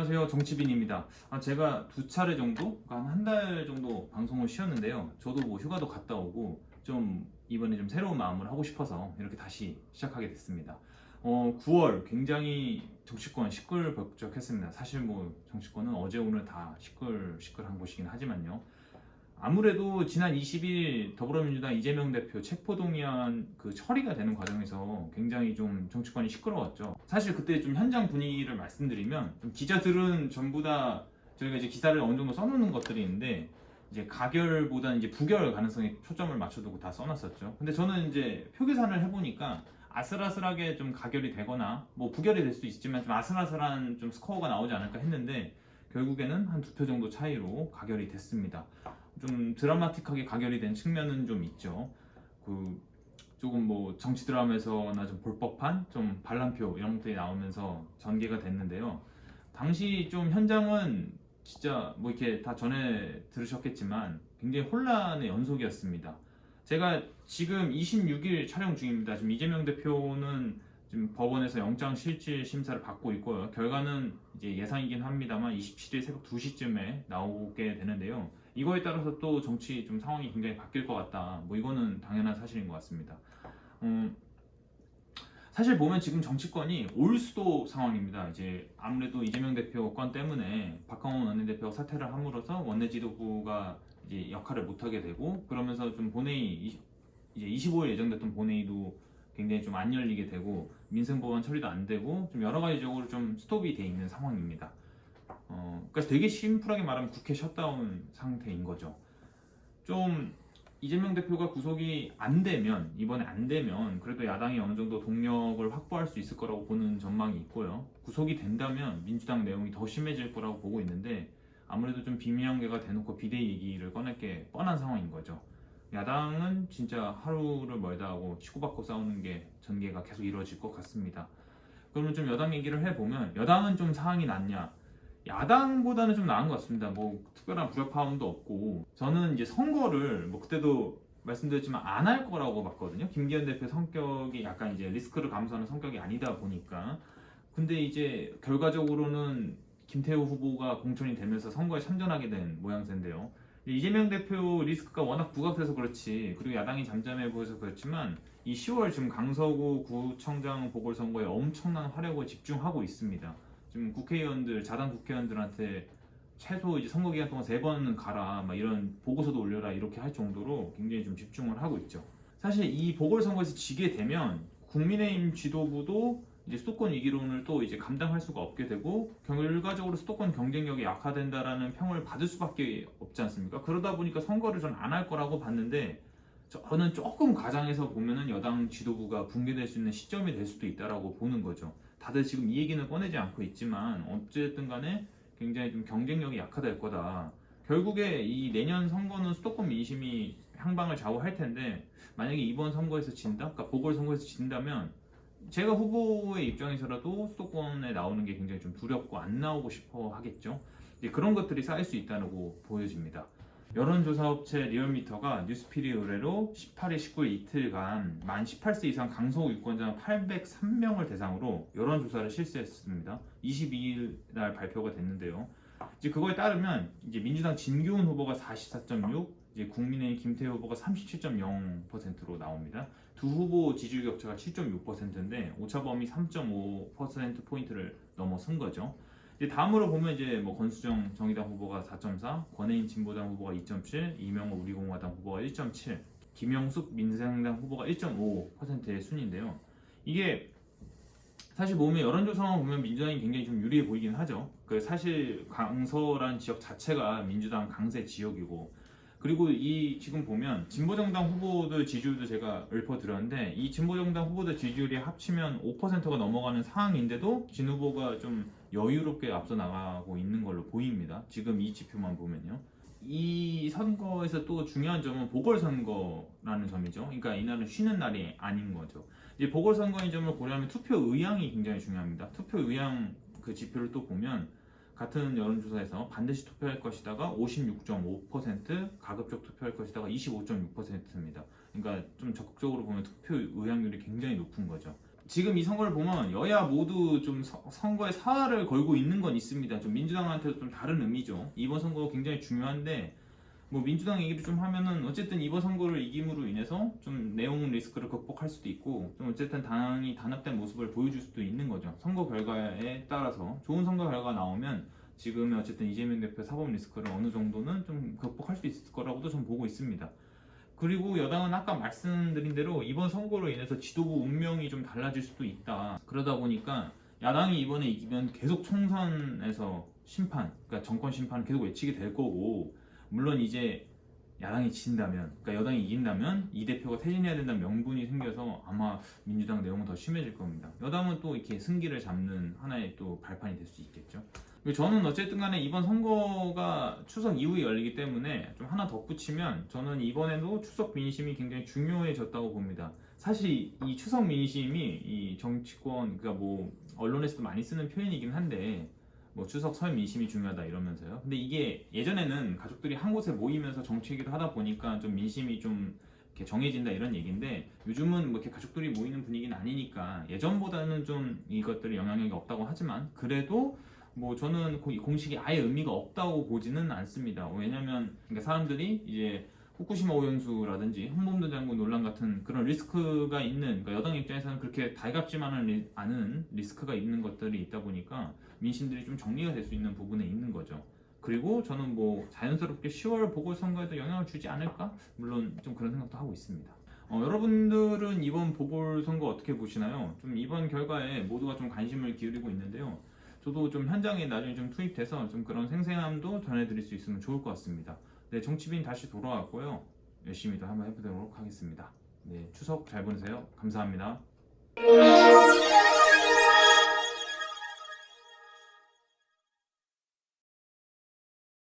안녕하세요. 정치빈입니다. 제가 두 차례 정도, 한 달 정도 방송을 쉬었는데요. 저도 뭐 휴가도 갔다 오고 좀 이번에 좀 새로운 마음을 하고 싶어서 이렇게 다시 시작하게 됐습니다. 9월 굉장히 정치권 시끌벅적했습니다. 사실 뭐 정치권은 어제 오늘 다 시끌시끌한 곳이긴 하지만요. 아무래도 지난 20일 더불어민주당 이재명 대표 체포동의안 그 처리가 되는 과정에서 굉장히 좀 정치권이 시끄러웠죠. 사실 그때 좀 현장 분위기를 말씀드리면 좀 기자들은 전부 다 저희가 이제 기사를 어느 정도 써놓는 것들이 있는데 이제 가결보다는 이제 부결 가능성에 초점을 맞춰두고 다 써놨었죠. 근데 저는 이제 표 계산을 해보니까 아슬아슬하게 좀 가결이 되거나 뭐 부결이 될 수도 있지만 좀 아슬아슬한 좀 스코어가 나오지 않을까 했는데 결국에는 한 두 표 정도 차이로 가결이 됐습니다. 좀 드라마틱하게 가결이 된 측면은 좀 있죠. 그 조금 뭐 정치 드라마에서나 좀 볼 법한 좀 반란표 이런 것들이 나오면서 전개가 됐는데요. 당시 좀 현장은 진짜 뭐 이렇게 다 전에 들으셨겠지만 굉장히 혼란의 연속이었습니다. 제가 지금 26일 촬영 중입니다. 지금 이재명 대표는 지금 법원에서 영장실질 심사를 받고 있고요. 결과는 이제 예상이긴 합니다만 27일 새벽 2시쯤에 나오게 되는데요. 이거에 따라서 또 정치 좀 상황이 굉장히 바뀔 것 같다. 뭐 이거는 당연한 사실인 것 같습니다. 사실 보면 지금 정치권이 올수도 상황입니다. 이제 아무래도 이재명 대표 건 때문에 박광원 원내대표가 사퇴를 함으로써 원내 지도부가 이제 역할을 못하게 되고 그러면서 좀 본회의 이제 25일 예정됐던 본회의도 굉장히 좀 안 열리게 되고 민생법안 처리도 안 되고 좀 여러 가지적으로 좀 스톱이 돼 있는 상황입니다. 그러니까 되게 심플하게 말하면 국회 셧다운 상태인 거죠. 좀 이재명 대표가 구속이 안 되면 이번에 안 되면 그래도 야당이 어느 정도 동력을 확보할 수 있을 거라고 보는 전망이 있고요. 구속이 된다면 민주당 내용이 더 심해질 거라고 보고 있는데 아무래도 좀 비명계가 대놓고 비대위 얘기를 꺼낼 게 뻔한 상황인 거죠. 야당은 진짜 하루를 멀다 하고 치고받고 싸우는 게 전개가 계속 이루어질 것 같습니다. 그러면 좀 여당 얘기를 해보면 여당은 좀 상황이 낫냐? 야당보다는 좀 나은 것 같습니다. 뭐 특별한 불협화음도 없고 저는 이제 선거를 뭐 그때도 말씀드렸지만 안 할 거라고 봤거든요. 김기현 대표 성격이 약간 이제 리스크를 감수하는 성격이 아니다 보니까 근데 이제 결과적으로는 김태호 후보가 공천이 되면서 선거에 참전하게 된 모양새인데요. 이재명 대표 리스크가 워낙 부각돼서 그렇지 그리고 야당이 잠잠해 보여서 그렇지만 이 10월 지금 강서구 구청장 보궐선거에 엄청난 화력을 집중하고 있습니다. 지금 국회의원들 자당 국회의원들한테 최소 이제 선거 기간 동안 3번은 가라 막 이런 보고서도 올려라 이렇게 할 정도로 굉장히 좀 집중을 하고 있죠. 사실 이 보궐선거에서 지게 되면 국민의힘 지도부도 이제 수도권 위기론을 또 이제 감당할 수가 없게 되고 결과적으로 수도권 경쟁력이 약화된다라는 평을 받을 수밖에 없지 않습니까? 그러다 보니까 선거를 전 안 할 거라고 봤는데 저는 조금 과장해서 보면은 여당 지도부가 붕괴될 수 있는 시점이 될 수도 있다라고 보는 거죠. 다들 지금 이 얘기는 꺼내지 않고 있지만 어쨌든 간에 굉장히 좀 경쟁력이 약화될 거다. 결국에 이 내년 선거는 수도권 민심이 향방을 좌우할 텐데 만약에 이번 선거에서 진다? 그러니까 보궐선거에서 진다면 제가 후보의 입장에서라도 수도권에 나오는 게 굉장히 좀 두렵고 안 나오고 싶어 하겠죠. 이제 그런 것들이 쌓일 수 있다고 보여집니다. 여론조사업체 리얼미터가 뉴스피리 의뢰로 18일, 19일 이틀간 만 18세 이상 강서구 유권자 803명을 대상으로 여론조사를 실시했습니다. 22일 날 발표가 됐는데요. 이제 그거에 따르면 이제 민주당 진교훈 후보가 44.6, 이제 국민의힘 김태호 후보가 37.0%로 나옵니다. 두 후보 지지율 격차가 7.6%인데 오차범위 3.5% 포인트를 넘어선 거죠. 이제 다음으로 보면 이제 뭐 권수정 정의당 후보가 4.4, 권혜인 진보당 후보가 2.7, 이명호 우리공화당 후보가 1.7, 김영숙 민생당 후보가 1.5%의 순인데요. 이게 사실 보면 여론조사만 보면 민주당이 굉장히 좀 유리해 보이긴 하죠. 그 사실 강서라는 지역 자체가 민주당 강세 지역이고 그리고 이 지금 보면 진보정당 후보들 지지율도 제가 읊어드렸는데 이 진보정당 후보들 지지율이 합치면 5%가 넘어가는 상황인데도 진 후보가 좀 여유롭게 앞서 나가고 있는 걸로 보입니다. 지금 이 지표만 보면요. 이 선거에서 또 중요한 점은 보궐선거라는 점이죠. 그러니까 이날은 쉬는 날이 아닌 거죠. 이제 보궐선거인 점을 고려하면 투표 의향이 굉장히 중요합니다. 투표 의향 그 지표를 또 보면 같은 여론조사에서 반드시 투표할 것이다가 56.5%, 가급적 투표할 것이다가 25.6%입니다. 그러니까 좀 적극적으로 보면 투표 의향률이 굉장히 높은 거죠. 지금 이 선거를 보면 여야 모두 좀 선거에 사활을 걸고 있는 건 있습니다. 좀 민주당한테도 좀 다른 의미죠. 이번 선거 굉장히 중요한데 뭐 민주당 얘기를 좀 하면은 어쨌든 이번 선거를 이김으로 인해서 좀 내용 리스크를 극복할 수도 있고 좀 어쨌든 당이 단합된 모습을 보여줄 수도 있는 거죠. 선거 결과에 따라서 좋은 선거 결과가 나오면 지금의 어쨌든 이재명 대표 사법 리스크를 어느 정도는 좀 극복할 수 있을 거라고도 좀 보고 있습니다. 그리고 여당은 아까 말씀드린 대로 이번 선거로 인해서 지도부 운명이 좀 달라질 수도 있다. 그러다 보니까 야당이 이번에 이기면 계속 총선에서 심판, 그러니까 정권 심판을 계속 외치게 될 거고, 물론 이제 야당이 진다면, 그러니까 여당이 이긴다면 이 대표가 퇴진해야 된다는 명분이 생겨서 아마 민주당 내용은 더 심해질 겁니다. 여당은 또 이렇게 승기를 잡는 하나의 또 발판이 될 수 있겠죠. 저는 어쨌든 간에 이번 선거가 추석 이후에 열리기 때문에 좀 하나 덧붙이면 저는 이번에도 추석 민심이 굉장히 중요해졌다고 봅니다. 사실 이 추석 민심이 이 정치권, 그러니까 뭐 언론에서도 많이 쓰는 표현이긴 한데 뭐 추석 설 민심이 중요하다 이러면서요. 근데 이게 예전에는 가족들이 한 곳에 모이면서 정치 얘기를 하다 보니까 좀 민심이 좀 이렇게 정해진다 이런 얘기인데 요즘은 뭐 이렇게 가족들이 모이는 분위기는 아니니까 예전보다는 좀 이것들이 영향력이 없다고 하지만 그래도 뭐 저는 이 공식이 아예 의미가 없다고 보지는 않습니다. 왜냐면 그러니까 사람들이 이제 후쿠시마 오염수라든지 홍범도 장군 논란 같은 그런 리스크가 있는, 그러니까 여당 입장에서는 그렇게 달갑지만은 않은 리스크가 있는 것들이 있다 보니까 민심들이 좀 정리가 될 수 있는 부분에 있는 거죠. 그리고 저는 뭐 자연스럽게 10월 보궐선거에도 영향을 주지 않을까? 물론 좀 그런 생각도 하고 있습니다. 여러분들은 이번 보궐선거 어떻게 보시나요? 좀 이번 결과에 모두가 좀 관심을 기울이고 있는데요. 저도 좀 현장에 나중에 좀 투입돼서 좀 그런 생생함도 전해드릴 수 있으면 좋을 것 같습니다. 네, 정치빈 다시 돌아왔고요. 열심히 또 한번 해보도록 하겠습니다. 네, 추석 잘 보내세요. 감사합니다.